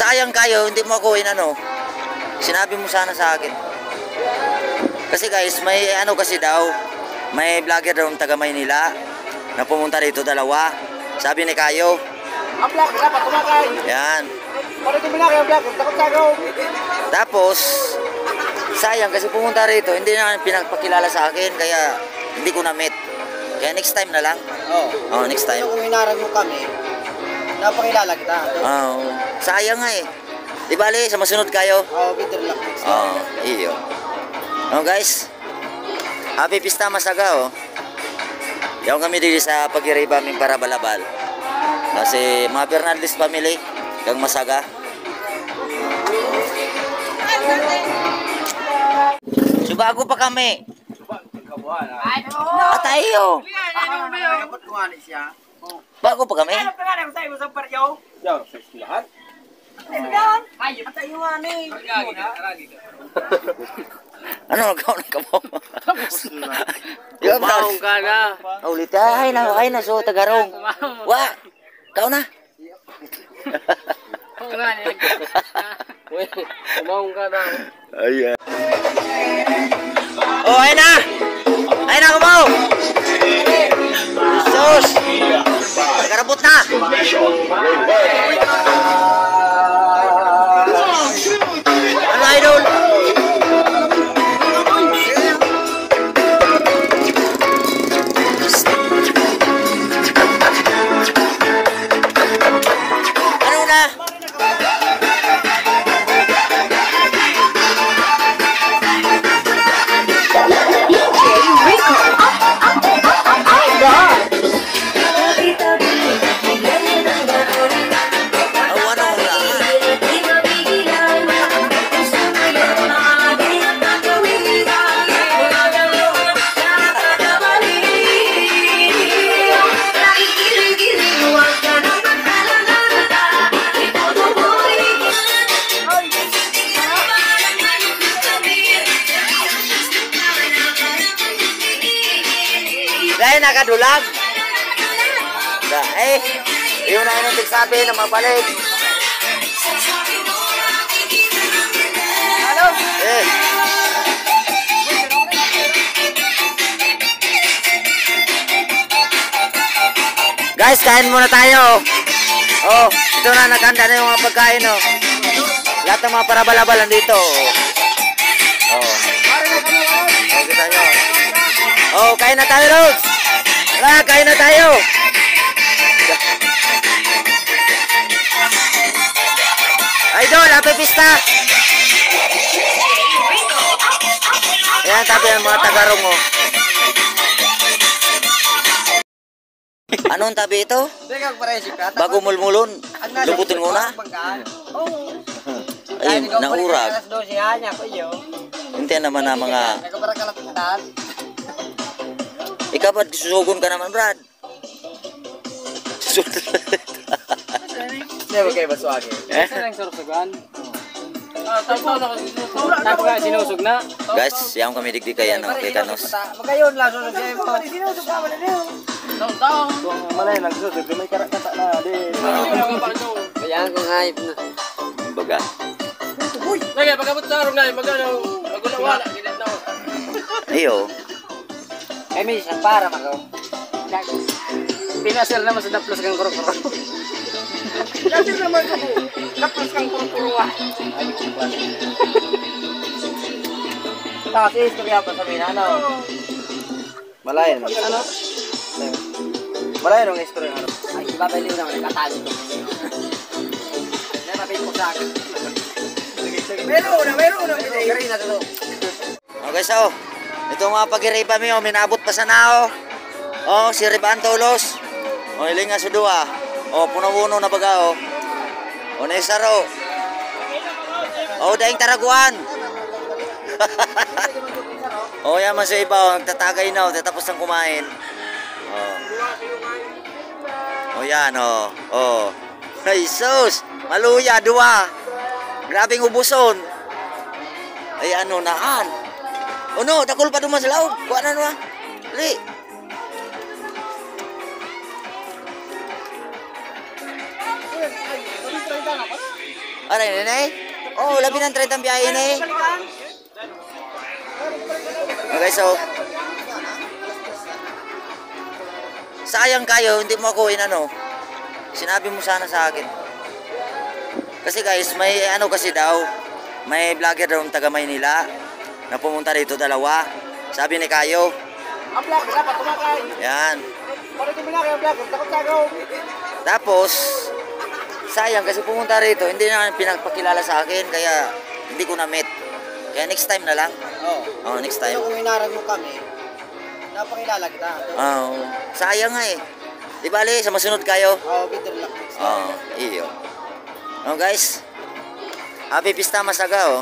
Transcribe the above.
Sayang kayo, hindi mo ako inano. Sinabi mo sana sa akin. Kasi guys, may ano kasi daw, may vlogger daw taga Maynila na pumunta dito, dalawa. Sabi ni Kayo. Ang vlogger dapat kumakay. Yan. Para kumakay ang vlogger, takot tagaw. Tapos, sayang kasi pumunta rito, hindi na pinagpakilala sa akin, kaya hindi ko na-meet. Kaya next time na lang. Oo. Next time. Kung inarag mo kami, napakilala kita. Sayang nga eh. Di bali, sa masunod kayo. Oo, bitter luck. Iyo. Guys, happy pista Masaga Yaw kami dito sa pagiriba aming para balabal. Kasi mga Bernaldez family, kang Masaga. So bago pa kami. Tayo. Bago pa kami. Ano nagawa ng kamo? Kumaong ka na. Ulit ay na so tagarong. Wa, kau na. Kumaong ka na. Ayan. Oh, ay na. Ay na kumaw. Sus. Karabot na. Ano idol? Ano na? Dahil nakadulag. Yun na yung tigsabi na mabalik. Ano? Guys, kain muna tayo. Ito na, nakanda na yung mga pagkain. Lahat ng mga parabalabal nandito. Kita nyo. Kain na tayo, Rods. Kain na tayo. Idol, happy pista. Ayan, tabi ang mga tagarong Anong tabi ito? Bago mulmulon. Lubutin mo na. Ay, naurag. Hindi naman na mga... Ikaw ba't susugon ka naman, Brad? Hindi ba kayo baswagi? Saan ang surusugan? Tapos ka sinusog na. Guys, siyang kami digdig kaya kay Kanos. Magayon lang sunod siya mo. Sinusog ka man niyo. Taw. Malay lang susog, may karakata na din. Kaya ko hype na. Baga. Uy, lagi pagabot sa arong na, magano, magulawala gid na. Ayo. Ay may isang para magaw. Pinasel naman sa daplos kang kuro-kuro. Pinasel naman sa daplos kang kuro-kuro. Tapos kaya pa sabihin, ano? Malayan. Ano? Malayan ang istorya. Ay, babaliw naman, nakatalo ito. Napapit ko sa akin. Meron na. Karina ito. Okay, so. Ito mga pag-iriba mi, minabot pa sa nao. Si Riban Tolos. Ilinga sa dua. Puno-puno na baga, Nesaro. Daing Taraguan. Yan man sa iba, nagtatagay na, tapos ng kumain. Yan, Ay, sus! Maluya, dua. Grabing ubuson. Ay, ano, naan. No, takul pa duman sa laog. Kuha na naman. Li. Aray, nene? Oh, labi ng 30 ang biyahe, nene. Okay, so, sayang kayo, hindi mo ako inano. Sinabi mo sana sa akin. Kasi guys, may ano kasi daw, may vlogger daw taga Maynila na pumunta dito dalawa. Sabi ni Kayo. Ang vlogger dapat tumakay. Yan. Para tumina kayo vlogger, takot tagaw. Tapos, sayang kasi pumunta rito, hindi na pinagpakilala sa akin, kaya hindi ko na-meet. Kaya next time na lang. Oo. Oh, next time. Pero kung hinarang mo kami, napakilala kita. Oh, sayang nga eh. Di bali, sa masunod kayo. Oo, bitter lang. Oh, iyo. Oh guys, happy pista masaga oh.